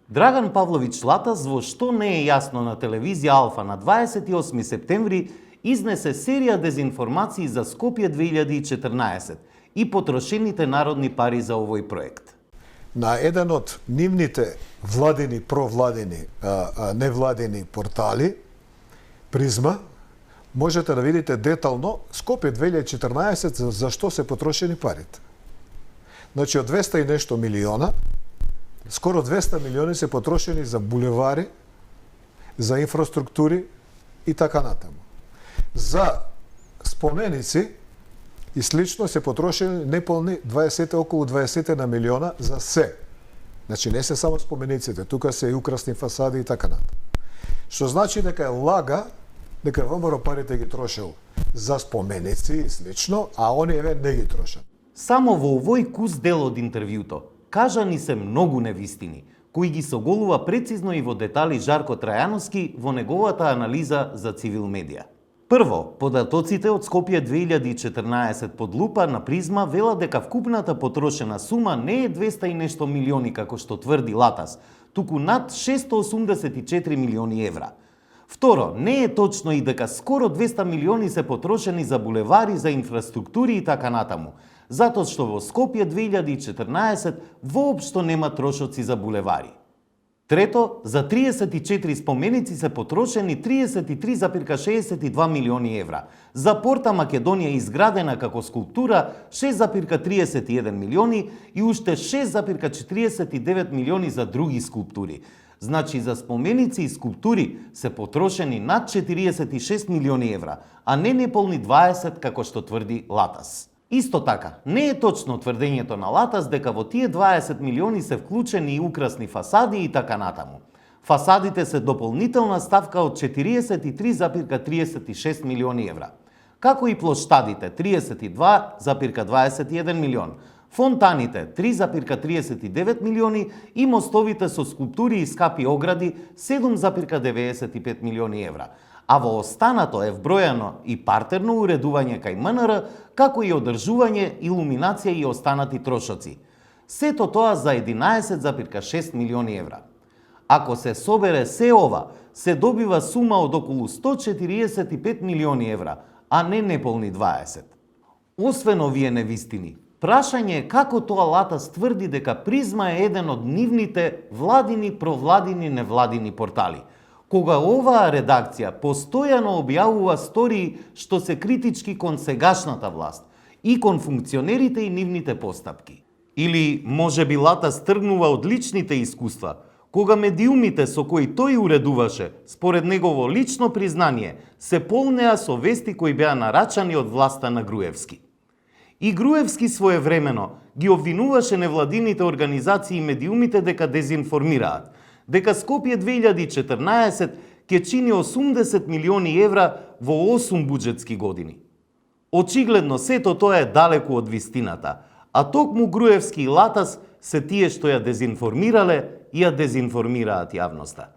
Драган Павлович Латас, во што не е јасно на телевизија Алфа на 28 септември, изнесе серија дезинформации за Скопје 2014 и потрошените народни пари за овој проект. На еден од нивните владени, провладени, невладени портали, Призма, можете да видите детално Скопје 2014 за што се потрошени парите. Значи, од 200 и нешто милиона, скоро 200 милиони се потрошени за булевари, за инфраструктури и така натаму. За споменици и слично се потрошени неполни 20, околу 20 на милиона за се. Значи, не се само спомениците, тука се и украсни фасади и така натаму. Што значи дека е лага, дека ВМРО парите ги трошел за споменици и слично, а оние не ги трошат. Само во овој кус дел од интервјуто, кажани се многу невистини, кои ги соголува прецизно и во детали Жарко Трајановски во неговата анализа за Цивил медија. Прво, податоците од Скопје 2014 под лупа на Призма велат дека вкупната потрошена сума не е 200 и нешто милиони како што тврди Латас, туку над 684 милиони евра. Второ, не е точно и дека скоро 200 милиони се потрошени за булевари, за инфраструктури и така натаму, затоа што во Скопје 2014 воопшто нема трошоци за булевари. Трето, за 34 споменици се потрошени 33,62 милиони евра. За Порта Македонија изградена како скулптура 6,31 милиони и уште 6,49 милиони за други скулптури. Значи, за споменици и скулптури се потрошени над 46 милиони евра, а не неполни 20 како што тврди Латас. Исто така, не е точно тврдењето на Латас дека во тие 20 милиони се вклучени и украсни фасади и така натаму. Фасадите се дополнителна ставка од 43,36 милиони евра, како и плоштадите 32,21 милион, фонтаните 3,39 милиони и мостовите со скулптури и скапи огради 7,95 милиони евра. А во останато е вбројано и партерно уредување кај МНР, како и одржување, илуминација и останати трошоци. Сето тоа за 11,6 милиони евра. Ако се собере се ова, се добива сума од околу 145 милиони евра, а не неполни 20. Освен овие невистини, прашање е како тоа Латас тврди дека Призма е еден од нивните владини, провладини, невладини портали, кога оваа редакција постојано објавува стории што се критички кон сегашната власт и кон функционерите и нивните постапки. Или можеби Латас тргнува од личните искуства, кога медиумите со кои тој уредуваше, според негово лично признание, се полнеа со вести кои беа нарачани од власта на Груевски. И Груевски своевремено ги обвинуваше невладините организации и медиумите дека дезинформираат, дека Скопје 2014 ќе чини 80 милиони евра во 8 буџетски години. Очигледно сето тоа е далеку од вистината, а токму Груевски и Латас се тие што ја дезинформирале и ја дезинформираат јавноста.